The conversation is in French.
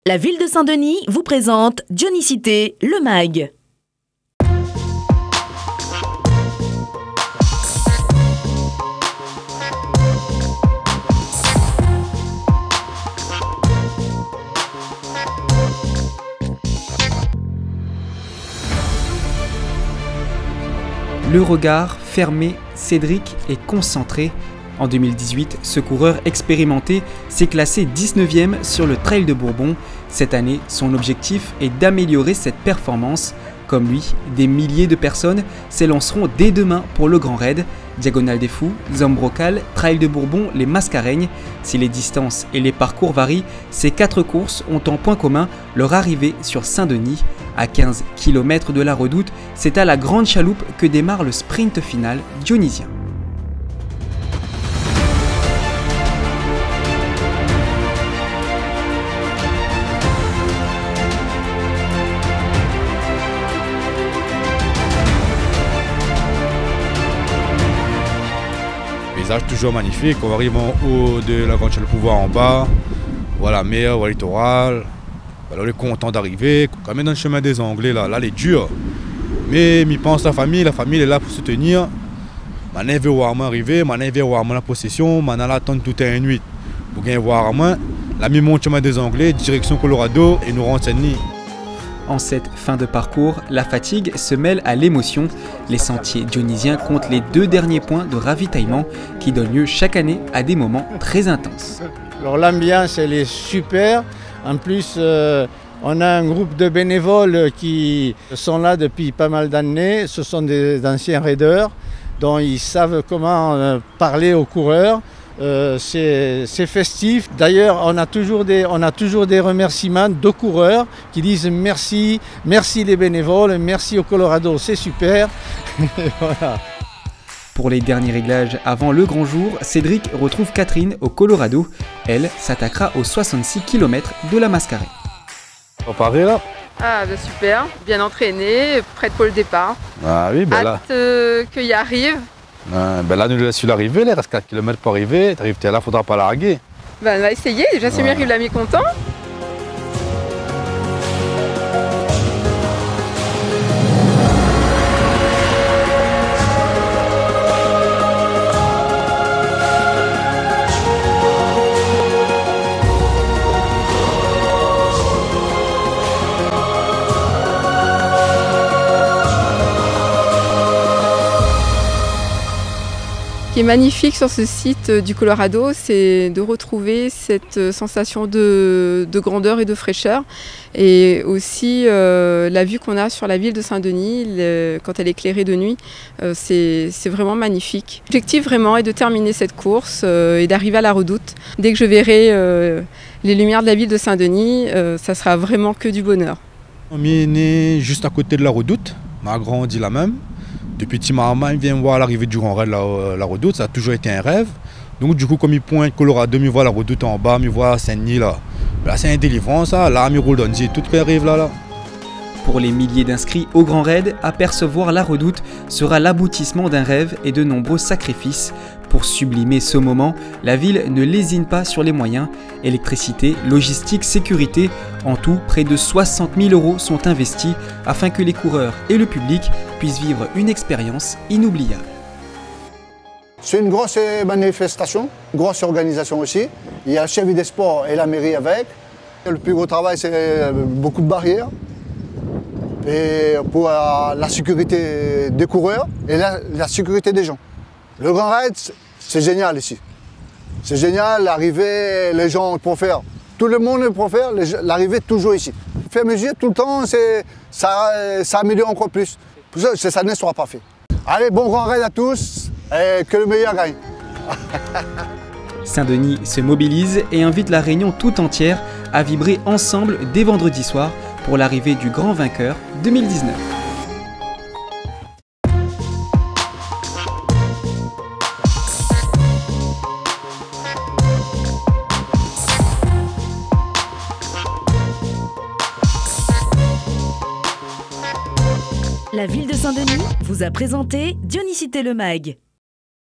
La ville de Saint-Denis vous présente Dionysité, le MAG. Le regard fermé, Cédric est concentré. En 2018, ce coureur expérimenté s'est classé 19e sur le Trail de Bourbon. Cette année, son objectif est d'améliorer cette performance. Comme lui, des milliers de personnes s'élanceront dès demain pour le Grand Raid. Diagonale des Fous, Zambrocal, Trail de Bourbon, les Mascareignes. Si les distances et les parcours varient, ces 4 courses ont en point commun leur arrivée sur Saint-Denis. À 15 km de la Redoute, c'est à la Grande Chaloupe que démarre le sprint final dionysien. Paysage toujours magnifique, on arrive en haut de la Grande Chaloupe, voir en bas, voilà, meilleur au littoral. Voilà, on est content d'arriver. Quand même dans le chemin des Anglais, là il est dur. Mais m'y pense la famille est là pour soutenir. Maintenant, veut voir moi arriver, maintenant, veut voir moi la possession, maintenant, l'attendre toute une nuit. Pour gagner voir moi, la mi-monte chemin des Anglais, direction Colorado et nous rend Saint-Denis. En cette fin de parcours, la fatigue se mêle à l'émotion. Les sentiers dionysiens comptent les 2 derniers points de ravitaillement qui donnent lieu chaque année à des moments très intenses. Alors l'ambiance elle est super. En plus, on a un groupe de bénévoles qui sont là depuis pas mal d'années. Ce sont des anciens raiders dont ils savent comment parler aux coureurs. C'est festif. D'ailleurs, on a toujours des remerciements de coureurs qui disent merci les bénévoles, merci au Colorado, c'est super. Voilà. Pour les derniers réglages avant le grand jour, Cédric retrouve Catherine au Colorado. Elle s'attaquera aux 66 km de la Mascareignes. Préparé là? Ah bah super, bien entraîné, prête pour le départ. Ah oui, ben là. Hâte qu'il y arrive. Ben là, nous laisse l'arrivée, il reste 4 km pour arriver. T'arrives, t'es là, faudra pas larguer. Ben on va essayer, déjà c'est mieux qu'il l'a mis content. Ce qui est magnifique sur ce site du Colorado, c'est de retrouver cette sensation de grandeur et de fraîcheur. Et aussi la vue qu'on a sur la ville de Saint-Denis, quand elle est éclairée de nuit, c'est vraiment magnifique. L'objectif vraiment est de terminer cette course et d'arriver à la Redoute. Dès que je verrai les lumières de la ville de Saint-Denis, ça sera vraiment que du bonheur. On est né juste à côté de la Redoute, on a grandi là même. Depuis petit maman, il vient voir l'arrivée du Grand Raid, la Redoute, ça a toujours été un rêve. Donc du coup, comme il pointe Colorado, il voit la Redoute en bas, il voit Saint-Denis là. Là c'est un délivrant ça, là il roule dans tout qui arrive là. Pour les milliers d'inscrits au Grand Raid, apercevoir la Redoute sera l'aboutissement d'un rêve et de nombreux sacrifices. Pour sublimer ce moment, la ville ne lésine pas sur les moyens. Électricité, logistique, sécurité, en tout, près de 60 000 € sont investis afin que les coureurs et le public puissent vivre une expérience inoubliable. C'est une grosse manifestation, une grosse organisation aussi. Il y a le chef des sports et la mairie avec. Le plus gros travail, c'est beaucoup de barrières. Et pour la sécurité des coureurs et la sécurité des gens. Le Grand Raid, c'est génial ici. C'est génial, l'arrivée, les gens pour faire. Tout le monde peut faire l'arrivée toujours ici. Faire mesure tout le temps, ça améliore encore plus. Pour ça, cette année ne sera pas fait. Allez, bon Grand Raid à tous et que le meilleur gagne. Saint-Denis se mobilise et invite la Réunion tout entière à vibrer ensemble dès vendredi soir pour l'arrivée du grand vainqueur 2019. La ville de Saint-Denis vous a présenté Dionysité le MAG.